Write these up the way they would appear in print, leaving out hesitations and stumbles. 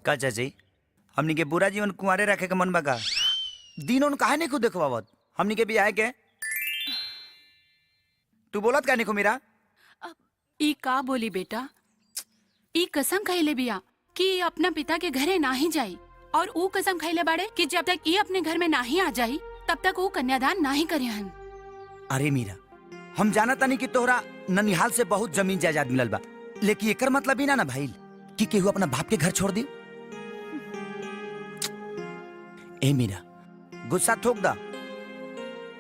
का चाची हमनी के बुरा जीवन कुंवारे रखे के मन बगा दिन उन काहे नहीं खुद देखवावत हमनी के भी आए के तू बोलत का नहीं को मेरा ई का बोली बेटा ई कसम खैले बिया कि अपना पिता के घरे ना ही जाई और ऊ कसम खैले बाड़े कि जब तक ई अपने घर में ना ही आ जाई तब तक वो कन्यादान ना ही करे हन। अरे मीरा हम जाना तानी कि तोहरा ननिहाल से बहुत जमीन जायदाद मिलल बा लेकिन एकर मतलब ही ना भाई कि केहू अपना बाप के घर छोड़ दी। ए मीरा गुस्सा थोक दा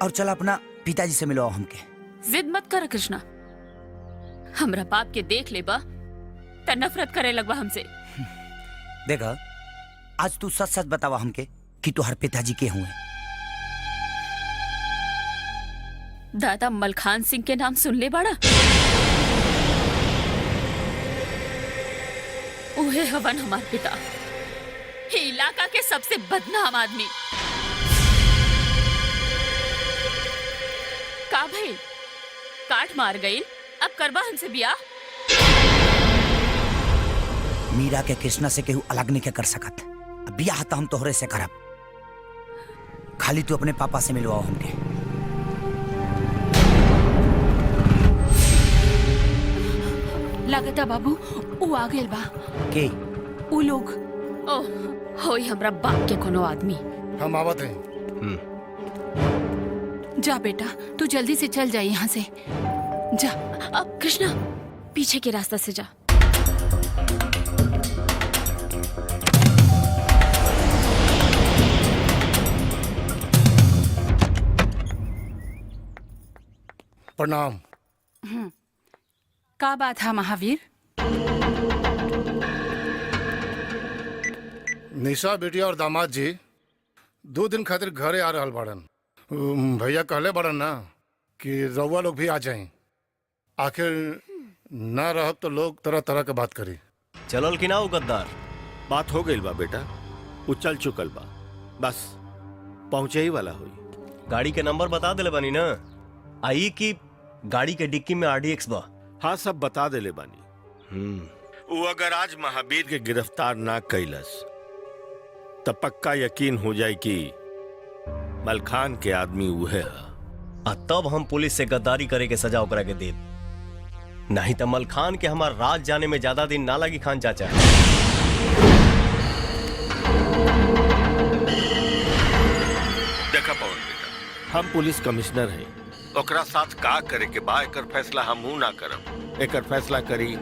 और चल अपना पिताजी से मिलवाओ हमके। जिद मत कर कृष्णा, हमरा बाप के देख ले बा त नफरत करे लगवा हमसे। देखा आज तू सच सच बतावा हमके कि तोहर पिताजी के हुए। दादा मलखान सिंह के नाम सुन ले बाड़ा? उहे हवन हमार पिता, ही इलाका के सबसे बदनाम आदमी। का भाई काट मार गई, अब करबा हमसे बियाह? मीरा के कृष्णा से केहू अलग नहीं कर सकत। बियाह तो हम तोहरे से करब, खाली तू अपने पापा से मिलवाओ हमके। लगता बाबू ऊ आ गेल बा के ऊ लोग। ओह होई हमरा बाप के कोनो आदमी। हम आवत हैं। जा बेटा तू जल्दी से चल जा यहाँ से जा। अब कृष्णा पीछे के रास्ता से जा। प्रणाम। का बात है महावीर? निशा बेटिया और दामाद जी 2 दिन खातिर घरे आ रहल बाड़न। भैया कहले बाड़न ना कि रउआ लोग भी आ जाएं। आखिर ना रहब तो लोग तरह तरह के बात करी। चलल कि ना हो गद्दार? बात हो गई बा बेटा, वो चल चुकल बा, बस पहुंचे ही वाला हुई। गाड़ी के नंबर बता दिले बानी ना? आई कि गाड़ी के डिक्की में RDX बा? हाँ सब बता देले बानी। वो अगर आज महावीर के गिरफ्तार ना कैलस तब पक्का यकीन हो जाए कि मलखान के आदमी उहे है। तब हम पुलिस से गद्दारी करे के सजा ओकरा के दे, नहीं तो मलखान के हमार राज जाने में ज्यादा दिन ना लगी। खान चाचा देखा पवन बेटा, हम पुलिस कमिश्नर हैं, ओकरा साथ का करे के बा एकर फैसला हमहू ना करब, एकर फैसला करी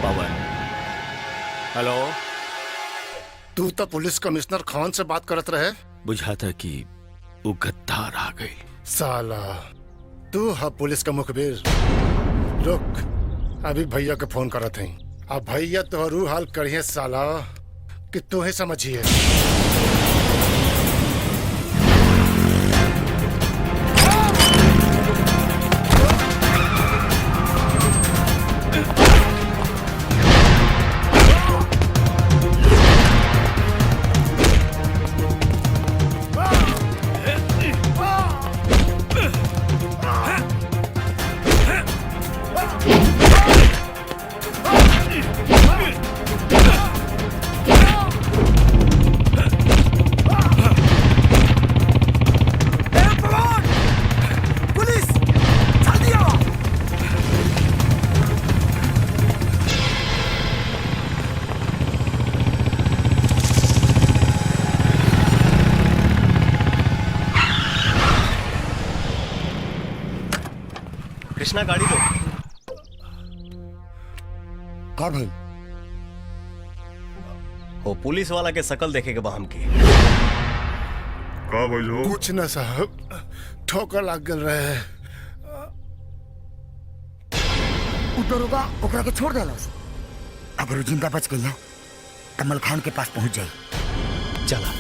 पवन। हेलो, तू तो पुलिस कमिश्नर खान से बात करत रहे। बुझाता कि वो गद्दार आ गई। साला तू है पुलिस का मुखबिर। रुक अभी भैया के फोन करत हैं। अब भैया तो रू हाल करिए साला कि तू ही समझिए। कृष्णा गाड़ी लो। का भाई? हो पुलिस वाला के शकल देखे के बा हमके। का भाई? कुछ ना साहब, ठोकर लाग गल रहे। दरोगा ओकरा के छोड़ देलस। अगर जिंदा बच गई तो मलखान के पास पहुंच जाई। चला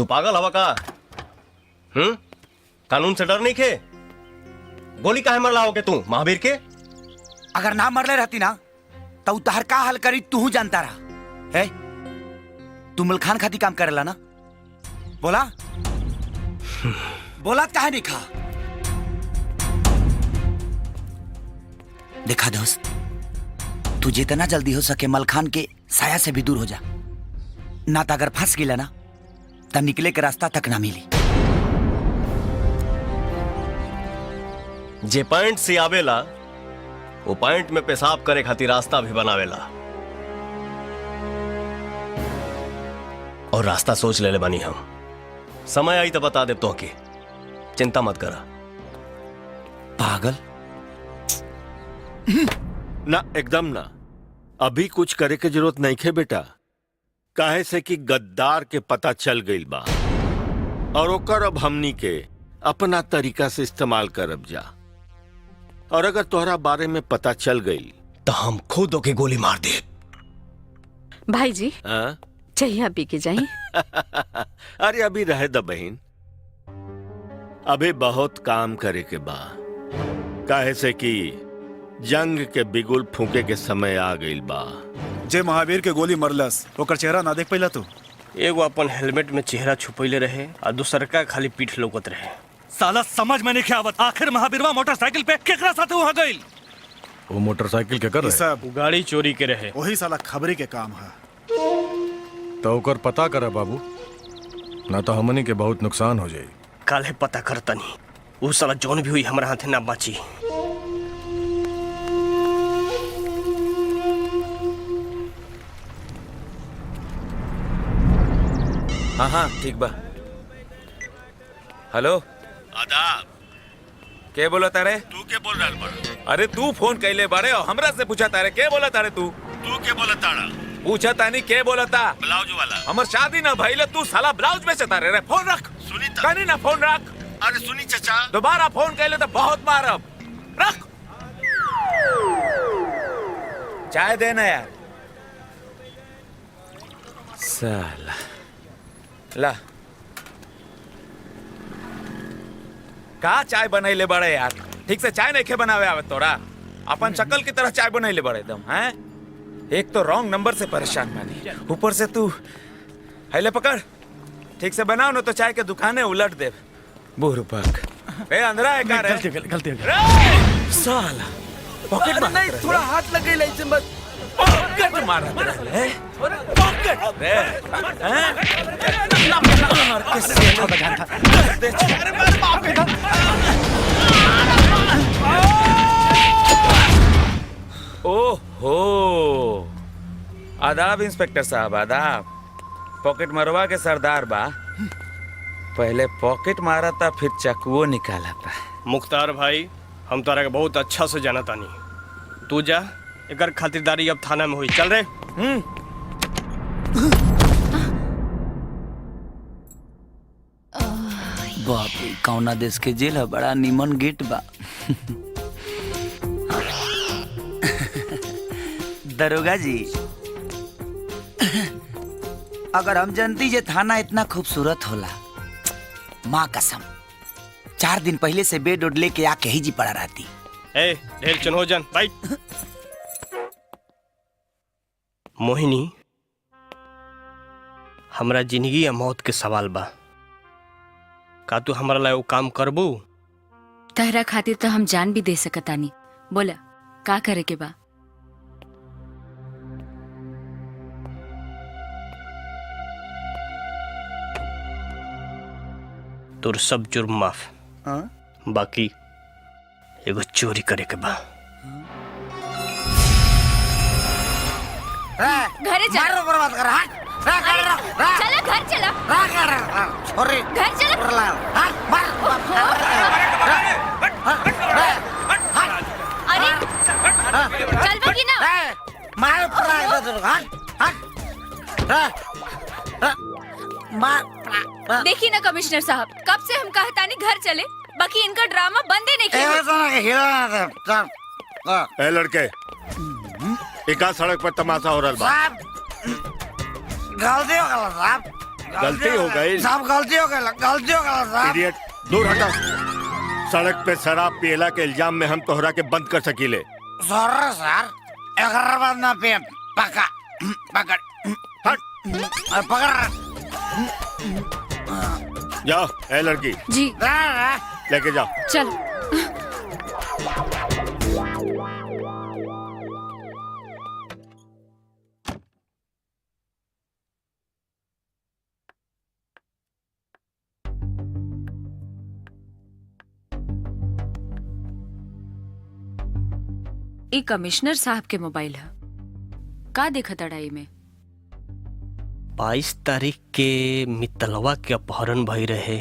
पागल हवा का? कानून से डर नहीं खे? गोली काहे मरला होगे तू महावीर के? अगर ना मरले रहती ना तो तहर का हाल करी तू जानता रहा है। तू मलखान खाती काम करेला ना? बोला बोला काहे नहीं खा? देखा दोस्त, तू जितना जल्दी हो सके मलखान के साया से भी दूर हो जा, ना तो अगर फंस गिला ना तब निकले के रास्ता तक ना मिली। जे पॉइंट से आवेला वो पॉइंट में पेशाब करे खातिर रास्ता भी बनावेला, और रास्ता सोच ले बनी हम। समय आई तो बता दे तो के, चिंता मत करा। पागल ना, एकदम ना। अभी कुछ करे के जरूरत नहीं खे बेटा, काहे से कि गद्दार के पता चल गई बा, और ओकर अब हमनी के अपना तरीका से इस्तेमाल करब जा। और अगर तोहरा बारे में पता चल गई तो हम खुद ओके गोली मार दे। भाई जी चाहिए पी के जाई। अरे अभी रहे द बहन, अभी बहुत काम करे के बा, काहे से कि जंग के बिगुल फूके के समय आ गई बा। जे महावीर के गोली मरलस ओकर चेहरा ना देख पैला तू? एगो अपन हेलमेट में चेहरा छुपैले रहे और दूसर का खाली पीठ लौकत रहे। साला समझ में नहीं आवत, आखिर महावीरवा मोटरसाइकिल पे केकरा साथे वहां गइल? वो मोटरसाइकिल के कर रहे सब गाड़ी चोरी के रहे। वही साला खबरी के काम है। तो ओकर पता करा बाबू, ना तो हमनी के बहुत नुकसान हो जाई। काले पता करतनी, वो साला जौन भी हुई हमारा हाथे ना बाची। हाँ हाँ ठीक बा। हेलो आदाब। के बोला तारे? तू के बोल रहा बड़ा? अरे तू फोन कैले बारे और हमरा से पूछा तारे के बोला तारे? तू के बोला ताड़ा? पूछा तानी के बोला ता? ब्लाउज वाला। हमर शादी ना भइले तू साला ब्लाउज में से तारे रे। फोन रख। सुनी कहनी ना फोन रख। अरे सुनी चचा, दोबारा फोन कैले तो बहुत मारब। रख। चाय देना यार। साला ला का चाय बनैले बड़े यार? ठीक से चाय नहीं खे बनावे आवे तोरा? अपन शक्ल की तरह चाय बनैले बड़े एकदम हैं? एक तो रॉन्ग नंबर से परेशान बानी, ऊपर से तू हैले पकड़। ठीक से बनाओ ना तो चाय के दुकाने उलट दे। बुरबक ए अंधरा है का रे? गलती साला पॉकेट मार नहीं, थोड़ा हाथ लगे ले से मत पॉकेट मार रहा है। पॉकेट रे हैं? मार के से थोड़ा घंटा दे। अरे मार बाप रे। ओहो आदाब इंस्पेक्टर साहब, आदाब। पॉकेट मरवा के सरदार बा। पहले पॉकेट मारा था फिर चकुओ निकाला था। मुख्तार भाई, हम तारा के बहुत अच्छा से जाना तानी। तू जा, एकर खातिरदारी अब थाना में हुई। चल रे। बाप रे, कौना देश के जेल है? बड़ा निमन गेट बा। दरोगा जी, अगर हम जानती जे थाना इतना खूबसूरत होला, माँ कसम 4 दिन पहले से बेड उड लेके आके ही जी पड़ा रहती। ए ढेर चन हो जान बैठ। मोहिनी, हमरा जिंदगी या मौत के सवाल बा। का तू हमारा ला वो काम करबू? तहरा खातिर तो हम जान भी दे सकतानी। बोला का करे के बा? तोर सब जुर्म माफ, बाकी एगो चोरी करे के बा। घरे चला। बर्बाद कर। चला घर चला। घर चला। अरे चल बकी ना। देखिए ना कमिश्नर साहब, कब से हम कहतानी घर चले, बाकी इनका ड्रामा बंदे नहीं किया। ए लड़के, एका सड़क पर तमाशा हो रहा बा। गलती हो गया साहब, गलती हो गई साहब गलती हो गई साहब। इडियट, दूर हटा। सड़क पे शराब पियला के इल्जाम में हम तोहरा के बंद कर सकीले। सॉरी सर, एक बार ना पे पकड़ पकड़ हट पकड़। जाओ ए लड़की, जी लेके जाओ। चलो। ई कमिश्नर साहब के मोबाइल है। का देखा तड़ाई में? 22 तारीख के मित्तलवा के अपहरण भई रहे,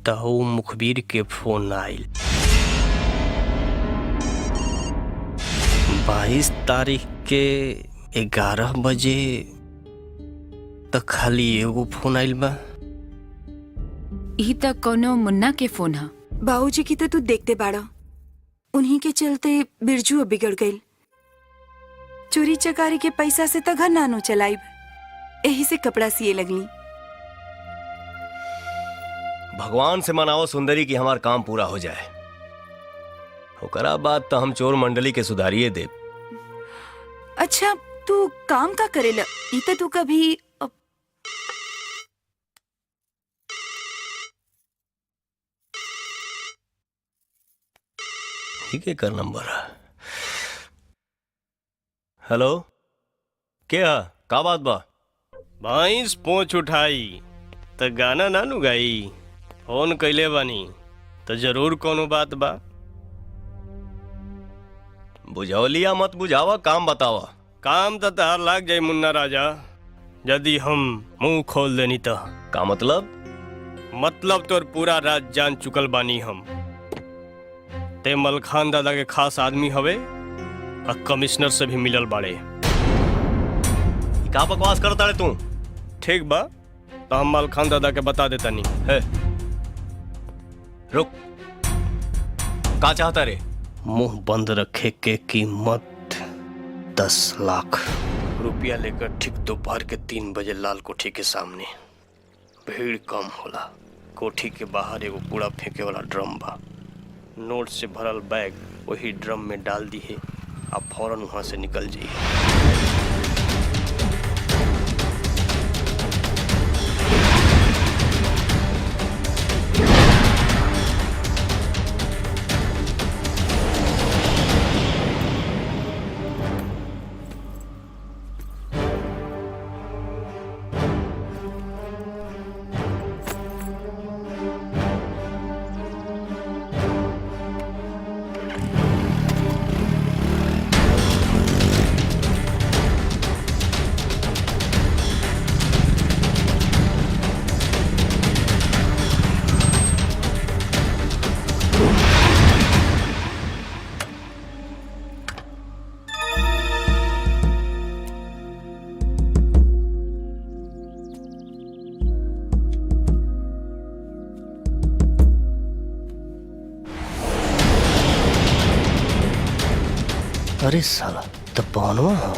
तहु मुखबिर के फोन आइल। 22 तारीख के 11 बजे तक खाली एगो फोन आइल बा। ई तक कोनो मुन्ना के फोन है। बाबूजी की तो तू देखते बाड़ा, उन्हीं के चलते बिरजू बिगड़ गई। चोरी चकारी के पैसा से तो घर नानो चलाइब, यही से कपड़ा सिए लगली। भगवान से मनाओ सुंदरी कि हमार काम पूरा हो जाए, ओकरा बाद तो हम चोर मंडली के सुधारिए दे। अच्छा तू काम का करेला? ई तो तू कभी ठीक है, कर नंबर। हेलो, क्या का बात बा? भैंस पोंछ उठाई त गाना ना नु गाई। फोन कैले बानी तो जरूर कोनो बात बा। बुझौलिया मत बुझावा, काम बतावा। काम तो तहार लाग जाए मुन्ना राजा, यदि हम मुंह खोल देनी तो। का मतलब? मतलब तोर पूरा राज जान चुकल बानी हम। ते मलखान दादा के खास आदमी हवे और कमिश्नर से भी मिलल बाड़े। का बकवास करता रे तू? ठीक बा, तो हम मलखान दादा के बता देता नहीं है। रुक, का चाहता रे? मुंह बंद रखे के कीमत 10 लाख रुपया लेकर ठीक दोपहर के 3 बजे लाल कोठी के सामने। भीड़ कम होला। कोठी के बाहर एगो कूड़ा फेंके वाला ड्रम बा। नोट से भरल बैग वही ड्रम में डाल दी है, आप फौरन वहां से निकल जाइए। अरे साला तो पौनवा हो।